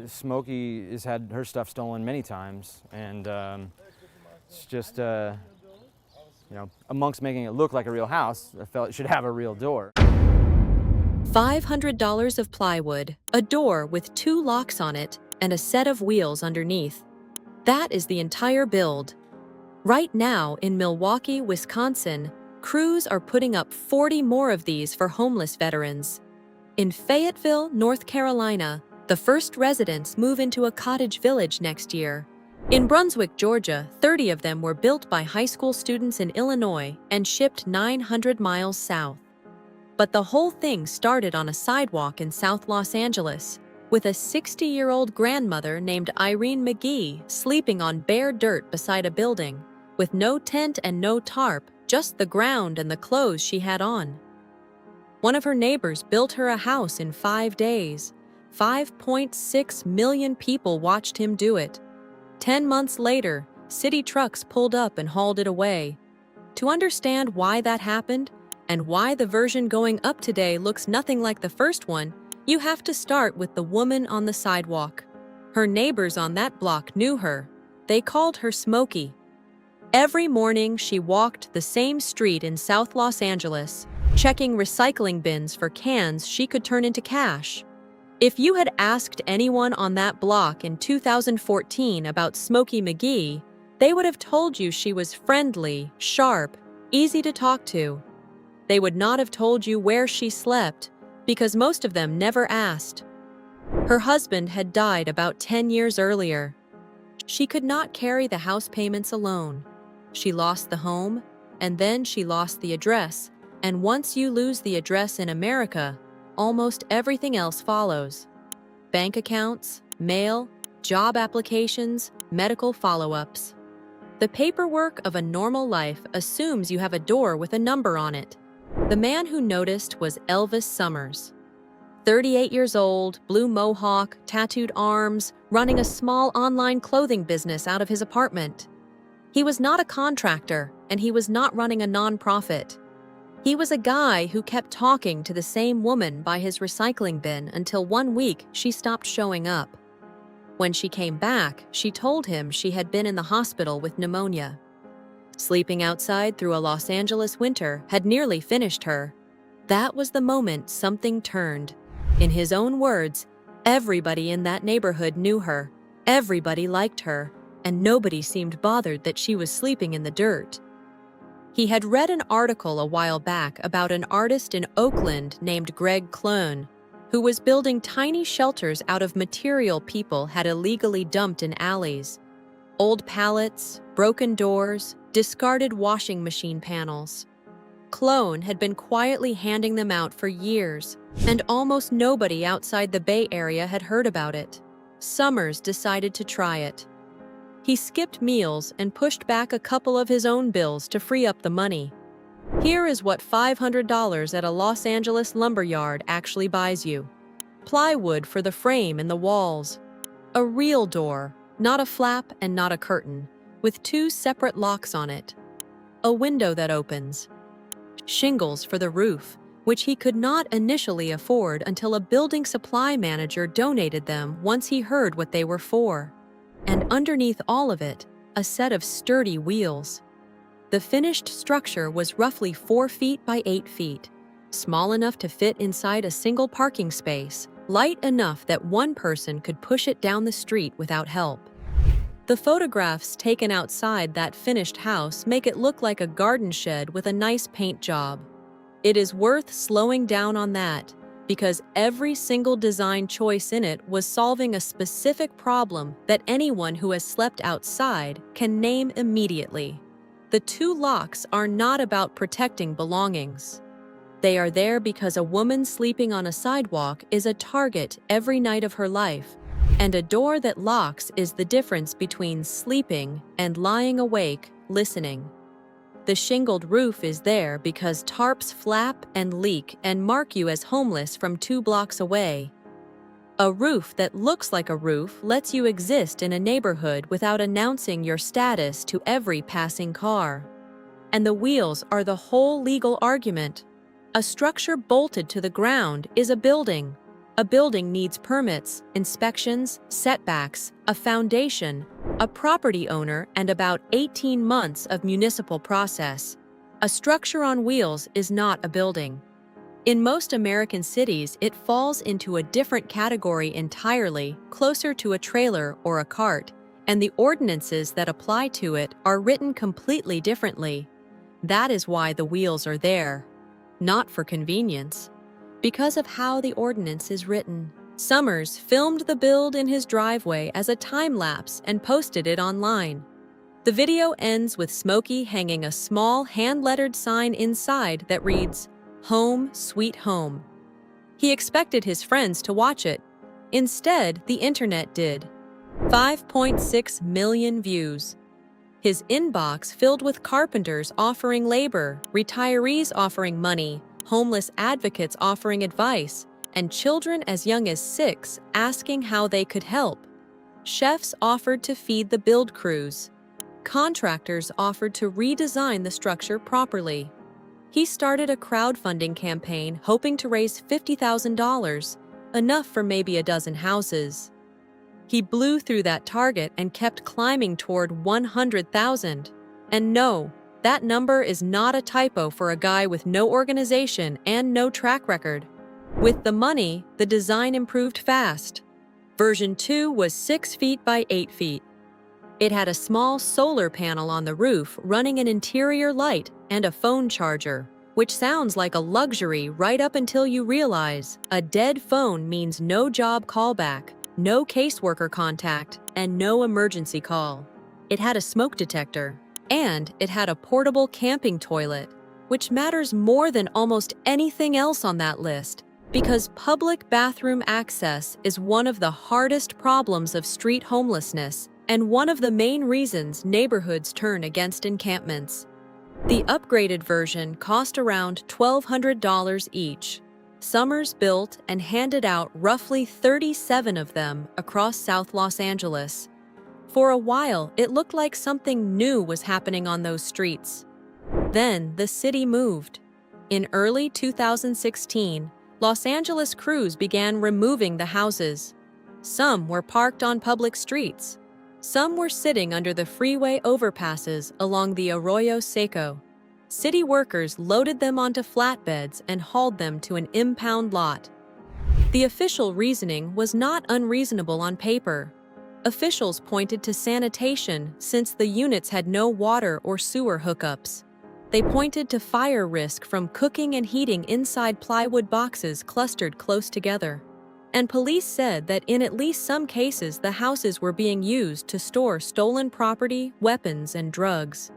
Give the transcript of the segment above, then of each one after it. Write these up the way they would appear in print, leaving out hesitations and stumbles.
Smokey has had her stuff stolen many times, and it's just, amongst making it look like a real house, I felt it should have a real door. $500 of plywood, a door with 2 locks on it, and a set of wheels underneath. That is the entire build. Right now, in Milwaukee, Wisconsin, crews are putting up 40 more of these for homeless veterans. In Fayetteville, North Carolina, the first residents move into a cottage village next year. In Brunswick, Georgia, 30 of them were built by high school students in Illinois and shipped 900 miles south. But the whole thing started on a sidewalk in South Los Angeles, with a 60-year-old grandmother named Irene McGee sleeping on bare dirt beside a building, with no tent and no tarp, just the ground and the clothes she had on. One of her neighbors built her a house in 5 days. 5.6 million people watched him do it. 10 months later, city trucks pulled up and hauled it away. To understand why that happened, and why the version going up today looks nothing like the first one, you have to start with the woman on the sidewalk. Her neighbors on that block knew her. They called her Smokey. Every morning, she walked the same street in South Los Angeles, checking recycling bins for cans she could turn into cash. If you had asked anyone on that block in 2014 about Smokey McGee, they would have told you she was friendly, sharp, easy to talk to. They would not have told you where she slept, because most of them never asked. Her husband had died about 10 years earlier. She could not carry the house payments alone. She lost the home, and then she lost the address, and once you lose the address in America, almost everything else follows. Bank accounts, mail, job applications, medical follow-ups. The paperwork of a normal life assumes you have a door with a number on it. The man who noticed was Elvis Summers. 38 years old, blue mohawk, tattooed arms, running a small online clothing business out of his apartment. He was not a contractor, and he was not running a nonprofit. He was a guy who kept talking to the same woman by his recycling bin until one week she stopped showing up. When she came back, she told him she had been in the hospital with pneumonia. Sleeping outside through a Los Angeles winter had nearly finished her. That was the moment something turned. In his own words, everybody in that neighborhood knew her, everybody liked her, and nobody seemed bothered that she was sleeping in the dirt. He had read an article a while back about an artist in Oakland named Greg Kloen, who was building tiny shelters out of material people had illegally dumped in alleys. Old pallets, broken doors, discarded washing machine panels. Kloen had been quietly handing them out for years, and almost nobody outside the Bay Area had heard about it. Summers decided to try it. He skipped meals and pushed back a couple of his own bills to free up the money. Here is what $500 at a Los Angeles lumber yard actually buys you. Plywood for the frame and the walls. A real door, not a flap and not a curtain, with 2 separate locks on it. A window that opens. Shingles for the roof, which he could not initially afford until a building supply manager donated them once he heard what they were for. And underneath all of it, a set of sturdy wheels. The finished structure was roughly 4 feet by 8 feet, small enough to fit inside a single parking space, light enough that one person could push it down the street without help. The photographs taken outside that finished house make it look like a garden shed with a nice paint job. It is worth slowing down on that, because every single design choice in it was solving a specific problem that anyone who has slept outside can name immediately. The 2 locks are not about protecting belongings. They are there because a woman sleeping on a sidewalk is a target every night of her life, and a door that locks is the difference between sleeping and lying awake, listening. The shingled roof is there because tarps flap and leak and mark you as homeless from 2 blocks away. A roof that looks like a roof lets you exist in a neighborhood without announcing your status to every passing car. And the wheels are the whole legal argument. A structure bolted to the ground is a building. A building needs permits, inspections, setbacks, a foundation, a property owner, and about 18 months of municipal process. A structure on wheels is not a building. In most American cities, it falls into a different category entirely, closer to a trailer or a cart, and the ordinances that apply to it are written completely differently. That is why the wheels are there. Not for convenience. Because of how the ordinance is written. Summers filmed the build in his driveway as a time-lapse and posted it online. The video ends with Smokey hanging a small hand-lettered sign inside that reads, "Home, Sweet Home." He expected his friends to watch it. Instead, the internet did. 5.6 million views. His inbox filled with carpenters offering labor, retirees offering money, homeless advocates offering advice, and children as young as 6 asking how they could help. Chefs offered to feed the build crews. Contractors offered to redesign the structure properly. He started a crowdfunding campaign hoping to raise $50,000, enough for maybe a dozen houses. He blew through that target and kept climbing toward 100,000. And no, that number is not a typo for a guy with no organization and no track record. With the money, the design improved fast. Version 2 was 6 feet by 8 feet. It had a small solar panel on the roof running an interior light and a phone charger, which sounds like a luxury right up until you realize a dead phone means no job callback, no caseworker contact, and no emergency call. It had a smoke detector, and it had a portable camping toilet, which matters more than almost anything else on that list, because public bathroom access is one of the hardest problems of street homelessness and one of the main reasons neighborhoods turn against encampments. The upgraded version cost around $1,200 each. Summers built and handed out roughly 37 of them across South Los Angeles. For a while, it looked like something new was happening on those streets. Then the city moved. In early 2016, Los Angeles crews began removing the houses. Some were parked on public streets. Some were sitting under the freeway overpasses along the Arroyo Seco. City workers loaded them onto flatbeds and hauled them to an impound lot. The official reasoning was not unreasonable on paper. Officials pointed to sanitation since the units had no water or sewer hookups. They pointed to fire risk from cooking and heating inside plywood boxes clustered close together. And police said that in at least some cases the houses were being used to store stolen property, weapons, and drugs.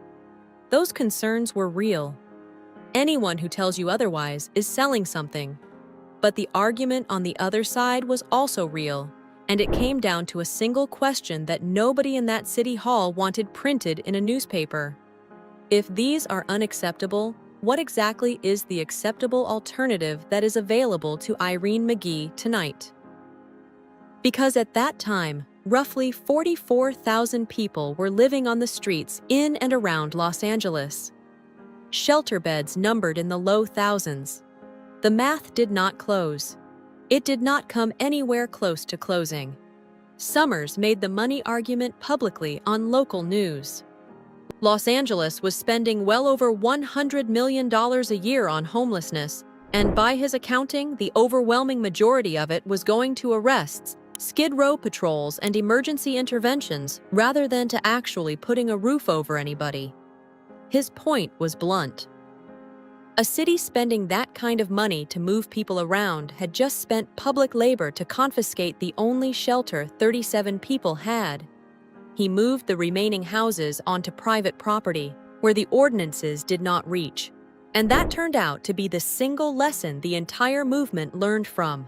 Those concerns were real. Anyone who tells you otherwise is selling something. But the argument on the other side was also real, and it came down to a single question that nobody in that city hall wanted printed in a newspaper. If these are unacceptable, what exactly is the acceptable alternative that is available to Irene McGee tonight? Because at that time, roughly 44,000 people were living on the streets in and around Los Angeles. Shelter beds numbered in the low thousands. The math did not close. It did not come anywhere close to closing. Summers made the money argument publicly on local news. Los Angeles was spending well over $100 million a year on homelessness, and by his accounting, the overwhelming majority of it was going to arrests, skid row patrols, and emergency interventions rather than to actually putting a roof over anybody. His point was blunt. A city spending that kind of money to move people around had just spent public labor to confiscate the only shelter 37 people had. He moved the remaining houses onto private property, where the ordinances did not reach. And that turned out to be the single lesson the entire movement learned from.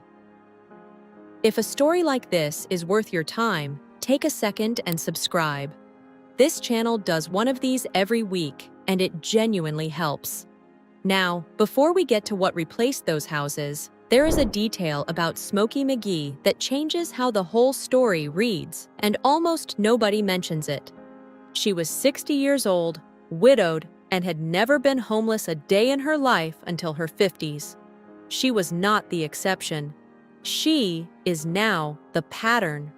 If a story like this is worth your time, take a second and subscribe. This channel does one of these every week, and it genuinely helps. Now, before we get to what replaced those houses, there is a detail about Smokey McGee that changes how the whole story reads, and almost nobody mentions it. She was 60 years old, widowed, and had never been homeless a day in her life until her 50s. She was not the exception. She is now the pattern.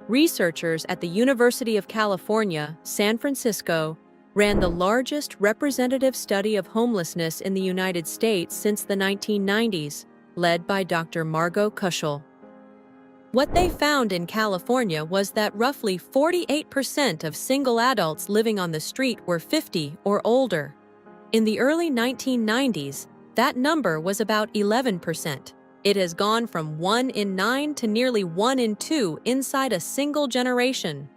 Researchers at the University of California, San Francisco, ran the largest representative study of homelessness in the United States since the 1990s, led by Dr. Margot Kuschel. What they found in California was that roughly 48% of single adults living on the street were 50 or older. In the early 1990s, that number was about 11%. It has gone from 1 in 9 to nearly 1 in 2 inside a single generation.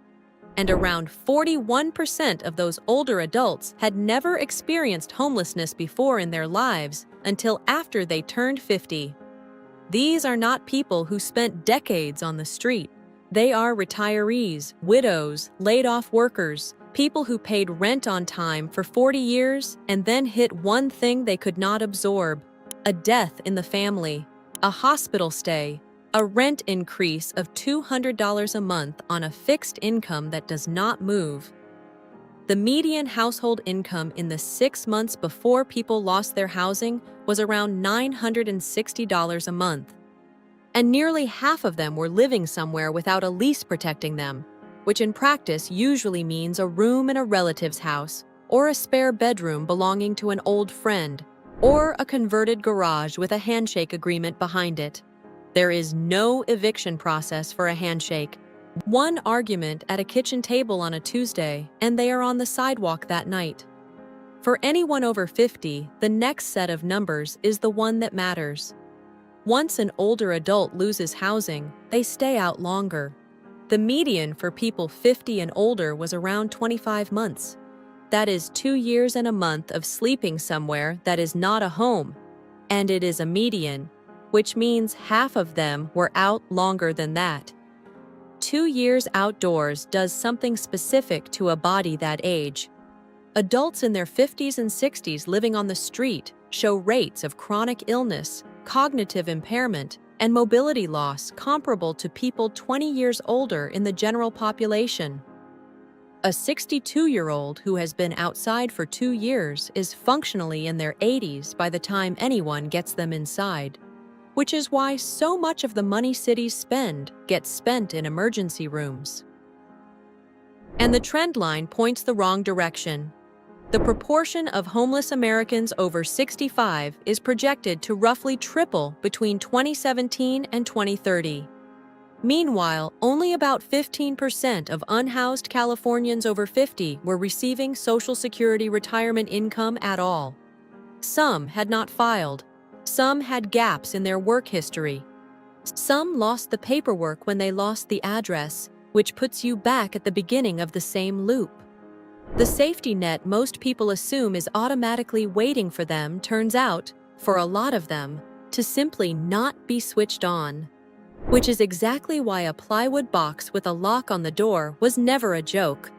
And around 41% of those older adults had never experienced homelessness before in their lives until after they turned 50. These are not people who spent decades on the street. They are retirees, widows, laid-off workers, people who paid rent on time for 40 years and then hit one thing they could not absorb: a death in the family, a hospital stay, a rent increase of $200 a month on a fixed income that does not move. The median household income in the 6 months before people lost their housing was around $960 a month. And nearly half of them were living somewhere without a lease protecting them, which in practice usually means a room in a relative's house, or a spare bedroom belonging to an old friend, or a converted garage with a handshake agreement behind it. There is no eviction process for a handshake. One argument at a kitchen table on a Tuesday, and they are on the sidewalk that night. For anyone over 50, the next set of numbers is the one that matters. Once an older adult loses housing, they stay out longer. The median for people 50 and older was around 25 months. That is 2 years and a month of sleeping somewhere that is not a home. And it is a median, which means half of them were out longer than that. 2 years outdoors does something specific to a body that age. Adults in their 50s and 60s living on the street show rates of chronic illness, cognitive impairment, and mobility loss comparable to people 20 years older in the general population. A 62-year-old who has been outside for 2 years is functionally in their 80s by the time anyone gets them inside, which is why so much of the money cities spend gets spent in emergency rooms. And the trend line points the wrong direction. The proportion of homeless Americans over 65 is projected to roughly triple between 2017 and 2030. Meanwhile, only about 15% of unhoused Californians over 50 were receiving Social Security retirement income at all. Some had not filed. Some had gaps in their work history. Some lost the paperwork when they lost the address, which puts you back at the beginning of the same loop. The safety net most people assume is automatically waiting for them turns out, for a lot of them, to simply not be switched on. Which is exactly why a plywood box with a lock on the door was never a joke.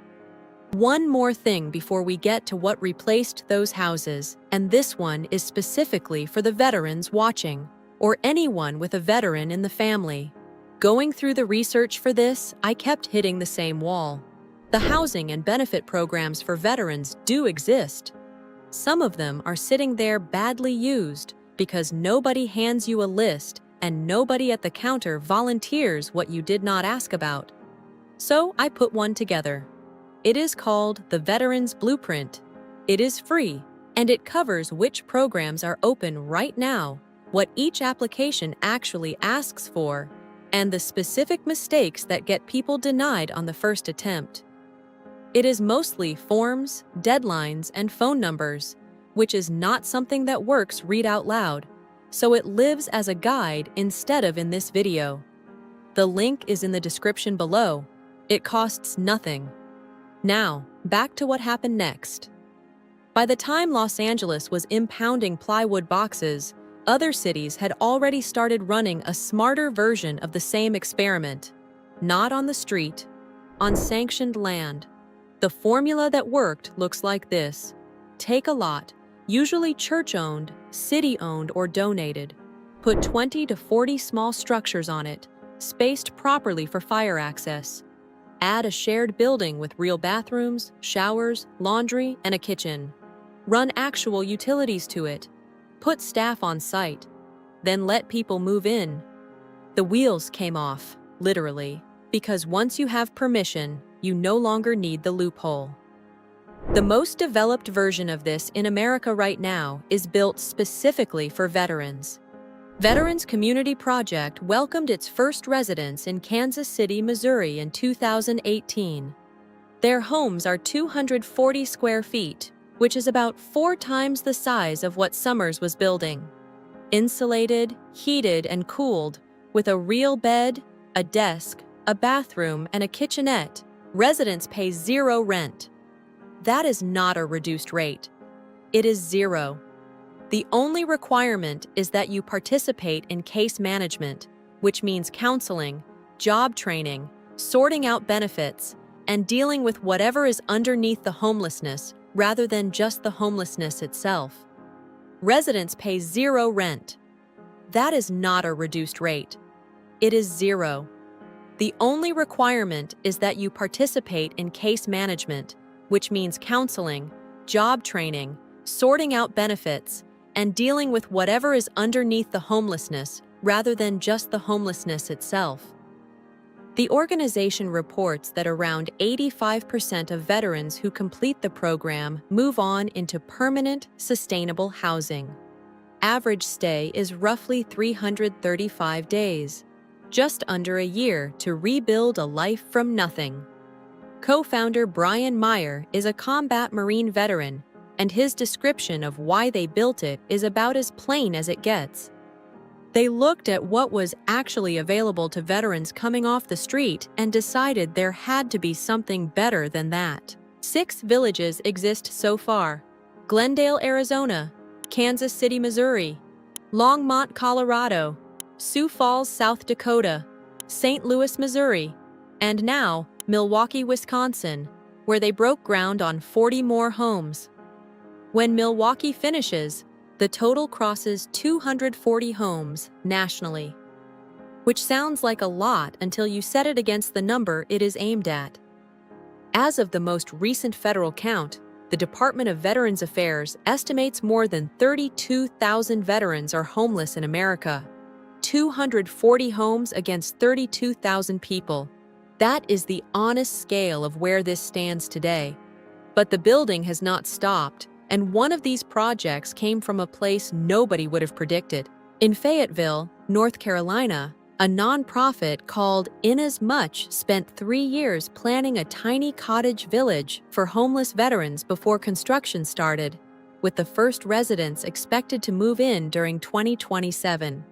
One more thing before we get to what replaced those houses, and this one is specifically for the veterans watching, or anyone with a veteran in the family. Going through the research for this, I kept hitting the same wall. The housing and benefit programs for veterans do exist. Some of them are sitting there badly used because nobody hands you a list and nobody at the counter volunteers what you did not ask about. So I put one together. It is called the Veterans Blueprint. It is free, and it covers which programs are open right now, what each application actually asks for, and the specific mistakes that get people denied on the first attempt. It is mostly forms, deadlines, and phone numbers, which is not something that works read out loud, so it lives as a guide instead of in this video. The link is in the description below. It costs nothing. Now, back to what happened next. By the time Los Angeles was impounding plywood boxes, other cities had already started running a smarter version of the same experiment. Not on the street, on sanctioned land. The formula that worked looks like this. Take a lot, usually church-owned, city-owned, or donated. Put 20 to 40 small structures on it, spaced properly for fire access. Add a shared building with real bathrooms, showers, laundry, and a kitchen. Run actual utilities to it. Put staff on site. Then let people move in. The wheels came off, literally, because once you have permission, you no longer need the loophole. The most developed version of this in America right now is built specifically for veterans. Veterans Community Project welcomed its first residents in Kansas City, Missouri in 2018. Their homes are 240 square feet, which is about 4 times the size of what Summers was building. Insulated, heated, and cooled, with a real bed, a desk, a bathroom, and a kitchenette, residents pay 0 rent. That is not a reduced rate. It is 0. The only requirement is that you participate in case management, which means counseling, job training, sorting out benefits, and dealing with whatever is underneath the homelessness rather than just the homelessness itself. Residents pay 0 rent. That is not a reduced rate. It is 0. The only requirement is that you participate in case management, which means counseling, job training, sorting out benefits, and dealing with whatever is underneath the homelessness rather than just the homelessness itself. The organization reports that around 85% of veterans who complete the program move on into permanent, sustainable housing. Average stay is roughly 335 days, just under a year to rebuild a life from nothing. Co-founder Brian Meyer is a combat Marine veteran, and his description of why they built it is about as plain as it gets. They looked at what was actually available to veterans coming off the street and decided there had to be something better than that. 6 villages exist so far: Glendale, Arizona; Kansas City, Missouri; Longmont, Colorado; Sioux Falls, South Dakota; St. Louis, Missouri; and now Milwaukee, Wisconsin, where they broke ground on 40 more homes. When Milwaukee finishes, the total crosses 240 homes nationally, which sounds like a lot until you set it against the number it is aimed at. As of the most recent federal count, the Department of Veterans Affairs estimates more than 32,000 veterans are homeless in America. 240 homes against 32,000 people. That is the honest scale of where this stands today. But the building has not stopped, and one of these projects came from a place nobody would have predicted. In Fayetteville, North Carolina, a nonprofit called Inasmuch spent 3 years planning a tiny cottage village for homeless veterans before construction started, with the first residents expected to move in during 2027.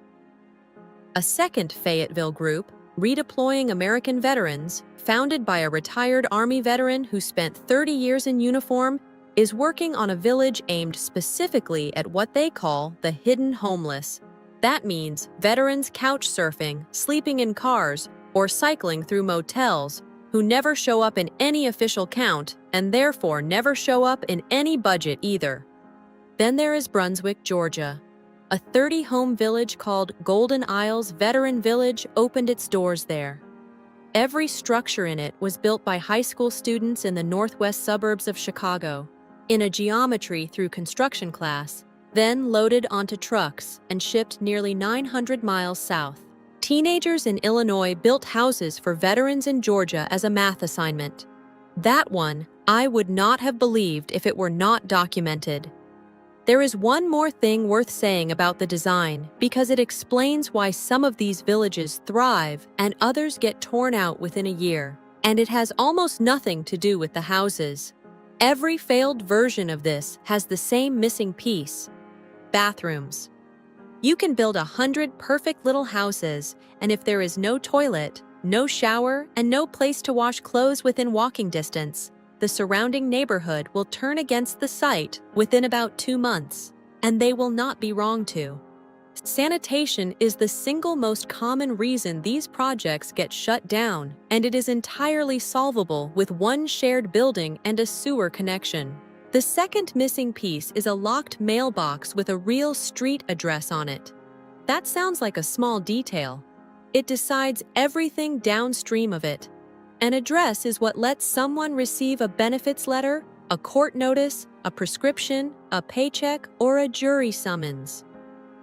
A second Fayetteville group, Redeploying American Veterans, founded by a retired Army veteran who spent 30 years in uniform, is working on a village aimed specifically at what they call the hidden homeless. That means veterans couch surfing, sleeping in cars, or cycling through motels, who never show up in any official count and therefore never show up in any budget either. Then there is Brunswick, Georgia. A 30-home village called Golden Isles Veteran Village opened its doors there. Every structure in it was built by high school students in the northwest suburbs of Chicago, in a geometry through construction class, then loaded onto trucks and shipped nearly 900 miles south. Teenagers in Illinois built houses for veterans in Georgia as a math assignment. That one I would not have believed if it were not documented. There is one more thing worth saying about the design because it explains why some of these villages thrive and others get torn out within a year, and it has almost nothing to do with the houses. Every failed version of this has the same missing piece: bathrooms. You can build 100 perfect little houses, and if there is no toilet, no shower, and no place to wash clothes within walking distance, the surrounding neighborhood will turn against the site within about 2 months, and they will not be wrong to. Sanitation is the single most common reason these projects get shut down, and it is entirely solvable with one shared building and a sewer connection. The second missing piece is a locked mailbox with a real street address on it. That sounds like a small detail. It decides everything downstream of it. An address is what lets someone receive a benefits letter, a court notice, a prescription, a paycheck, or a jury summons.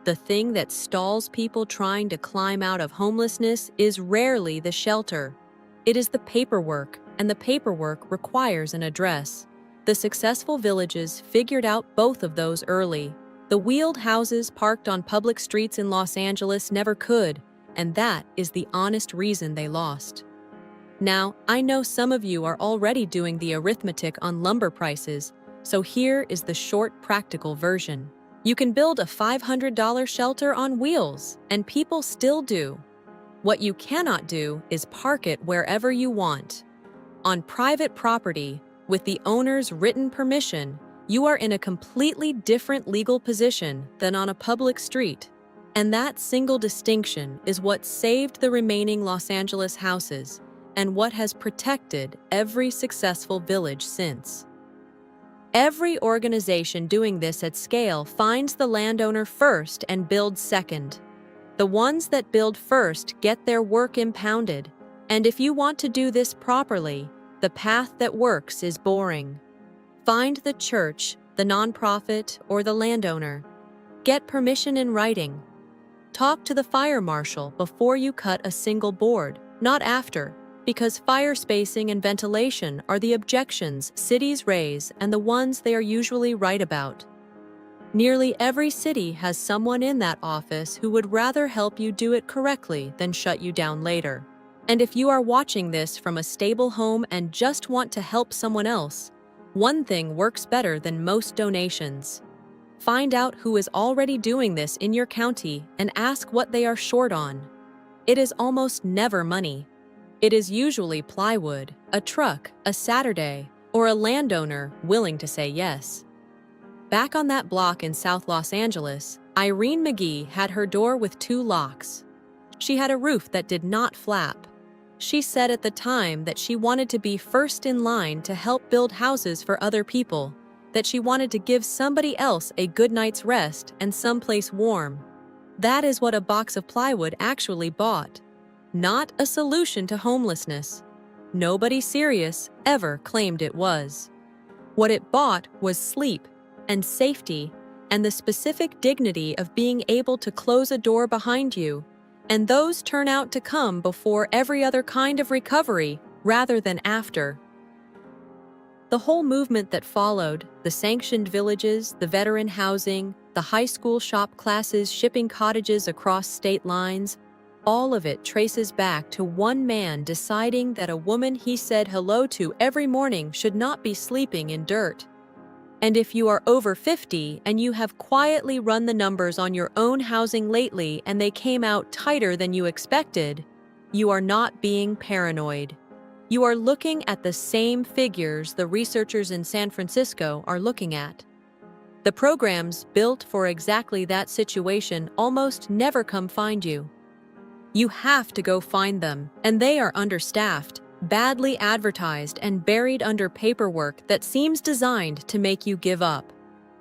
The thing that stalls people trying to climb out of homelessness is rarely the shelter. It is the paperwork, and the paperwork requires an address. The successful villages figured out both of those early. The wheeled houses parked on public streets in Los Angeles never could, and that is the honest reason they lost. Now, I know some of you are already doing the arithmetic on lumber prices, so here is the short, practical version. You can build a $500 shelter on wheels, and people still do. What you cannot do is park it wherever you want. On private property, with the owner's written permission, you are in a completely different legal position than on a public street. And that single distinction is what saved the remaining Los Angeles houses and what has protected every successful village since. Every organization doing this at scale finds the landowner first and builds second. The ones that build first get their work impounded, and if you want to do this properly, the path that works is boring. Find the church, the nonprofit, or the landowner. Get permission in writing. Talk to the fire marshal before you cut a single board, not after, because fire spacing and ventilation are the objections cities raise and the ones they are usually right about. Nearly every city has someone in that office who would rather help you do it correctly than shut you down later. And if you are watching this from a stable home and just want to help someone else, one thing works better than most donations. Find out who is already doing this in your county and ask what they are short on. It is almost never money. It is usually plywood, a truck, a Saturday, or a landowner willing to say yes. Back on that block in South Los Angeles, Irene McGee had her door with 2 locks. She had a roof that did not flap. She said at the time that she wanted to be first in line to help build houses for other people, that she wanted to give somebody else a good night's rest and someplace warm. That is what a box of plywood actually bought. Not a solution to homelessness. Nobody serious ever claimed it was. What it bought was sleep and safety and the specific dignity of being able to close a door behind you, and those turn out to come before every other kind of recovery rather than after. The whole movement that followed, the sanctioned villages, the veteran housing, the high school shop classes shipping cottages across state lines, all of it traces back to one man deciding that a woman he said hello to every morning should not be sleeping in dirt. And if you are over 50 and you have quietly run the numbers on your own housing lately and they came out tighter than you expected, you are not being paranoid. You are looking at the same figures the researchers in San Francisco are looking at. The programs built for exactly that situation almost never come find you. You have to go find them, and they are understaffed, badly advertised, and buried under paperwork that seems designed to make you give up.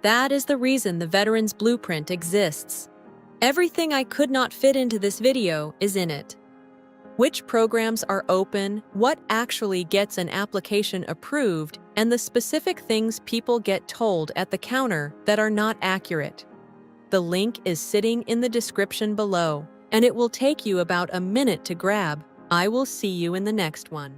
That is the reason the Veterans Blueprint exists. Everything I could not fit into this video is in it. Which programs are open, what actually gets an application approved, and the specific things people get told at the counter that are not accurate. The link is sitting in the description below, and it will take you about a minute to grab. I will see you in the next one.